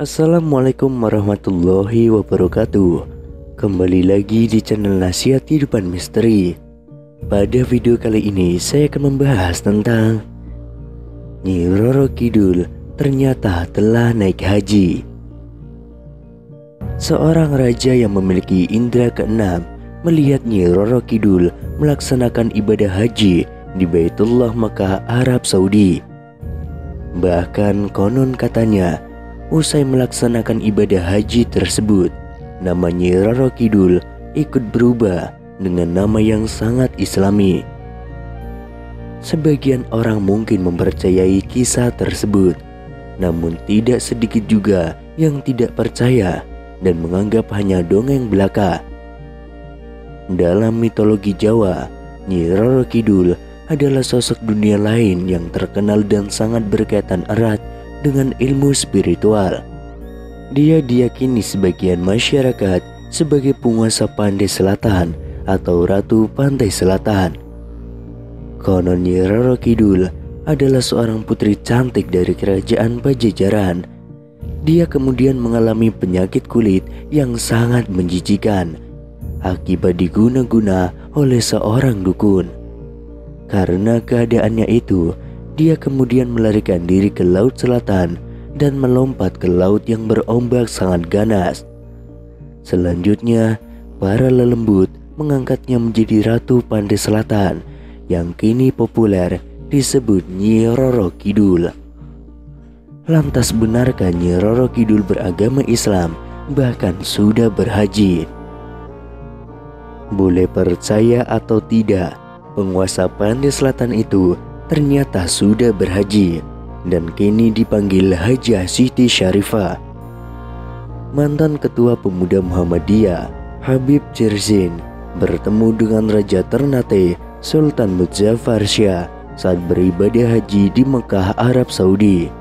Assalamualaikum warahmatullahi wabarakatuh. Kembali lagi di channel Nasihat Kehidupan Misteri. Pada video kali ini saya akan membahas tentang Nyi Roro Kidul ternyata telah naik haji. Seorang raja yang memiliki indera keenam melihat Nyi Roro Kidul melaksanakan ibadah haji di Baitullah Makkah, Arab Saudi. Bahkan konon katanya, usai melaksanakan ibadah haji tersebut, nama Nyi Roro Kidul ikut berubah dengan nama yang sangat islami. Sebagian orang mungkin mempercayai kisah tersebut, namun tidak sedikit juga yang tidak percaya dan menganggap hanya dongeng belaka. Dalam mitologi Jawa, Nyi Roro Kidul adalah sosok dunia lain yang terkenal dan sangat berkaitan erat dengan ilmu spiritual. Dia diyakini sebagian masyarakat sebagai penguasa Pantai Selatan atau Ratu Pantai Selatan. Konon Nyi Roro Kidul adalah seorang putri cantik dari kerajaan Pajajaran. Dia kemudian mengalami penyakit kulit yang sangat menjijikan akibat diguna-guna oleh seorang dukun. Karena keadaannya itu, dia kemudian melarikan diri ke Laut Selatan dan melompat ke laut yang berombak sangat ganas. Selanjutnya, para lelembut mengangkatnya menjadi Ratu Pantai Selatan yang kini populer disebut Nyi Roro Kidul. Lantas benarkah Nyi Roro Kidul beragama Islam bahkan sudah berhaji? Boleh percaya atau tidak, penguasa Pantai Selatan itu ternyata sudah berhaji dan kini dipanggil Hajah Siti Syarifah. Mantan Ketua Pemuda Muhammadiyah Habib Jirzin bertemu dengan Raja Ternate Sultan Muzaffar Shah saat beribadah haji di Mekah, Arab Saudi.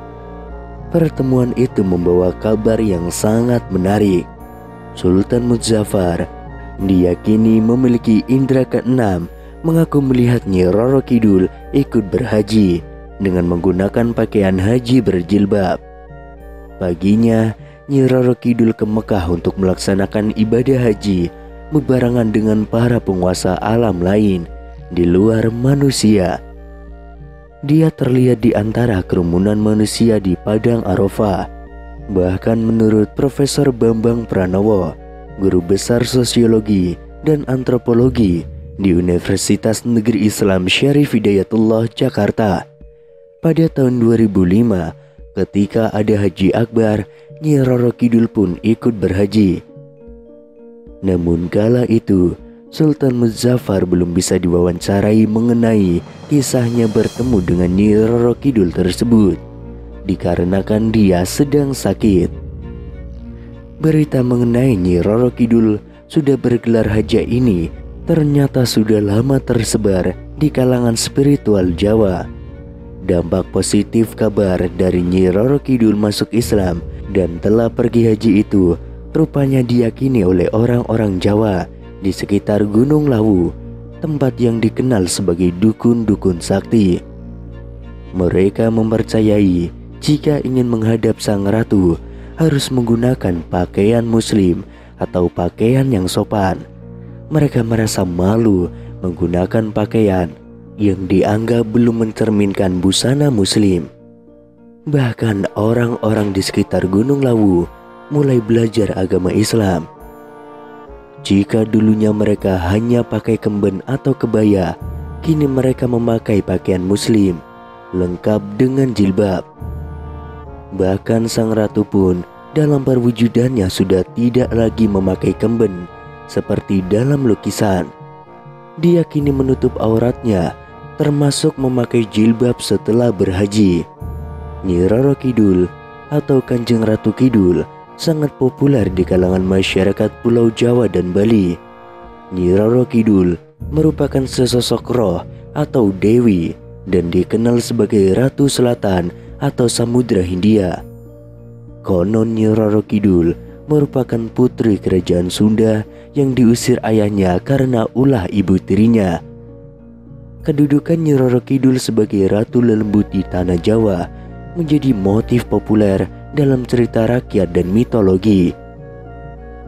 Pertemuan itu membawa kabar yang sangat menarik. Sultan Muzaffar diyakini memiliki indera keenam, mengaku melihat Nyi Roro Kidul ikut berhaji dengan menggunakan pakaian haji berjilbab. Paginya, Nyi Roro Kidul ke Mekah untuk melaksanakan ibadah haji bebarengan dengan para penguasa alam lain di luar manusia. Dia terlihat di antara kerumunan manusia di Padang Arafah. Bahkan menurut Profesor Bambang Pranowo, guru besar sosiologi dan antropologi di Universitas Negeri Islam Syarif Hidayatullah Jakarta, pada tahun 2005 ketika ada Haji Akbar, Nyi Roro Kidul pun ikut berhaji. Namun kala itu Sultan Muzaffar belum bisa diwawancarai mengenai kisahnya bertemu dengan Nyi Roro Kidul tersebut, dikarenakan dia sedang sakit. Berita mengenai Nyi Roro Kidul sudah bergelar haji ini ternyata sudah lama tersebar di kalangan spiritual Jawa. Dampak positif kabar dari Nyi Roro Kidul masuk Islam dan telah pergi haji itu rupanya diyakini oleh orang-orang Jawa di sekitar Gunung Lawu, tempat yang dikenal sebagai dukun-dukun sakti. Mereka mempercayai jika ingin menghadap sang ratu harus menggunakan pakaian muslim atau pakaian yang sopan. Mereka merasa malu menggunakan pakaian yang dianggap belum mencerminkan busana muslim. Bahkan orang-orang di sekitar Gunung Lawu mulai belajar agama Islam. Jika dulunya mereka hanya pakai kemben atau kebaya, kini mereka memakai pakaian muslim lengkap dengan jilbab. Bahkan sang ratu pun dalam perwujudannya sudah tidak lagi memakai kemben seperti dalam lukisan. Dia kini menutup auratnya, termasuk memakai jilbab setelah berhaji. Nyi Roro Kidul atau Kanjeng Ratu Kidul sangat populer di kalangan masyarakat Pulau Jawa dan Bali. Nyi Roro Kidul merupakan sesosok roh atau dewi dan dikenal sebagai Ratu Selatan atau Samudra Hindia. Konon Nyi Roro Kidul merupakan putri kerajaan Sunda yang diusir ayahnya karena ulah ibu tirinya. Kedudukan Nyi Roro Kidul sebagai Ratu Lelembut di tanah Jawa menjadi motif populer dalam cerita rakyat dan mitologi.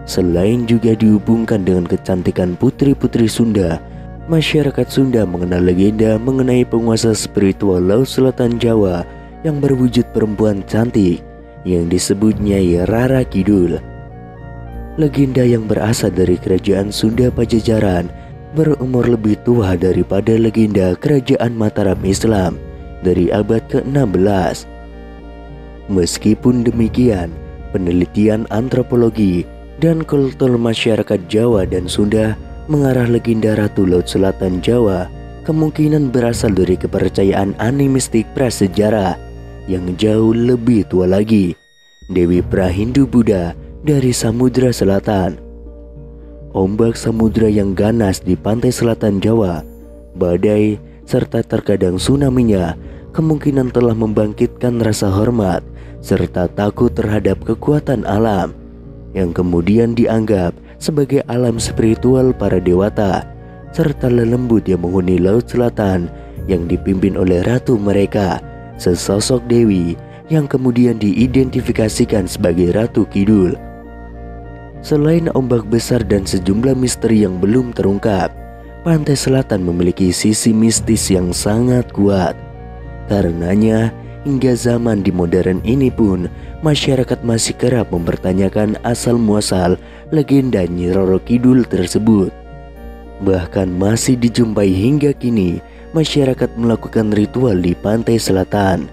Selain juga dihubungkan dengan kecantikan putri-putri Sunda, masyarakat Sunda mengenal legenda mengenai penguasa spiritual Laut Selatan Jawa yang berwujud perempuan cantik yang disebut Nyai Rara Kidul. Legenda yang berasal dari kerajaan Sunda Pajajaran berumur lebih tua daripada legenda kerajaan Mataram Islam dari abad ke-16. Meskipun demikian, penelitian antropologi dan kultur masyarakat Jawa dan Sunda mengarah legenda Ratu Laut Selatan Jawa kemungkinan berasal dari kepercayaan animistik prasejarah yang jauh lebih tua lagi, Dewi Prahindu Buddha dari Samudra Selatan. Ombak samudra yang ganas di pantai selatan Jawa, badai, serta terkadang tsunami-nya kemungkinan telah membangkitkan rasa hormat serta takut terhadap kekuatan alam yang kemudian dianggap sebagai alam spiritual para dewata serta lelembut yang menghuni Laut Selatan yang dipimpin oleh ratu mereka, sesosok dewi yang kemudian diidentifikasikan sebagai Ratu Kidul. Selain ombak besar dan sejumlah misteri yang belum terungkap, pantai selatan memiliki sisi mistis yang sangat kuat. Karenanya, hingga zaman di modern ini pun, masyarakat masih kerap mempertanyakan asal-muasal legenda Nyi Roro Kidul tersebut. Bahkan masih dijumpai hingga kini, masyarakat melakukan ritual di pantai selatan.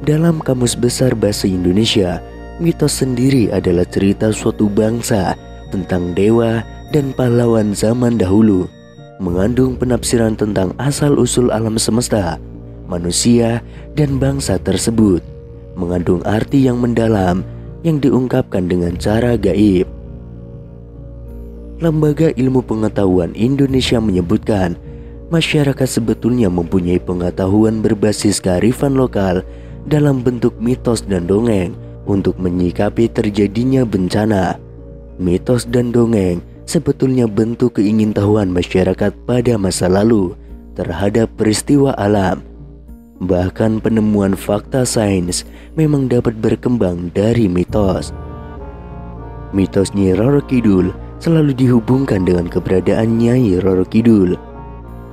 Dalam Kamus Besar Bahasa Indonesia, mitos sendiri adalah cerita suatu bangsa tentang dewa dan pahlawan zaman dahulu, mengandung penafsiran tentang asal-usul alam semesta, manusia, dan bangsa tersebut, mengandung arti yang mendalam yang diungkapkan dengan cara gaib. Lembaga Ilmu Pengetahuan Indonesia menyebutkan, masyarakat sebetulnya mempunyai pengetahuan berbasis kearifan lokal dalam bentuk mitos dan dongeng untuk menyikapi terjadinya bencana. Mitos dan dongeng sebetulnya bentuk keingintahuan masyarakat pada masa lalu terhadap peristiwa alam. Bahkan penemuan fakta sains memang dapat berkembang dari mitos. Mitos Nyi Roro Kidul selalu dihubungkan dengan keberadaan Nyai Roro Kidul.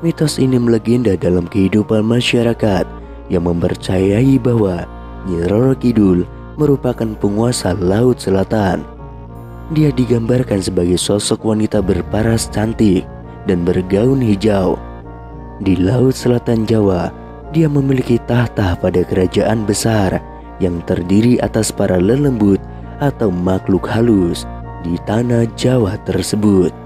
Mitos ini melegenda dalam kehidupan masyarakat yang mempercayai bahwa Nyi Roro Kidul merupakan penguasa Laut Selatan. Dia digambarkan sebagai sosok wanita berparas cantik dan bergaun hijau. Di Laut Selatan Jawa, dia memiliki tahta pada kerajaan besar yang terdiri atas para lelembut atau makhluk halus di tanah Jawa tersebut.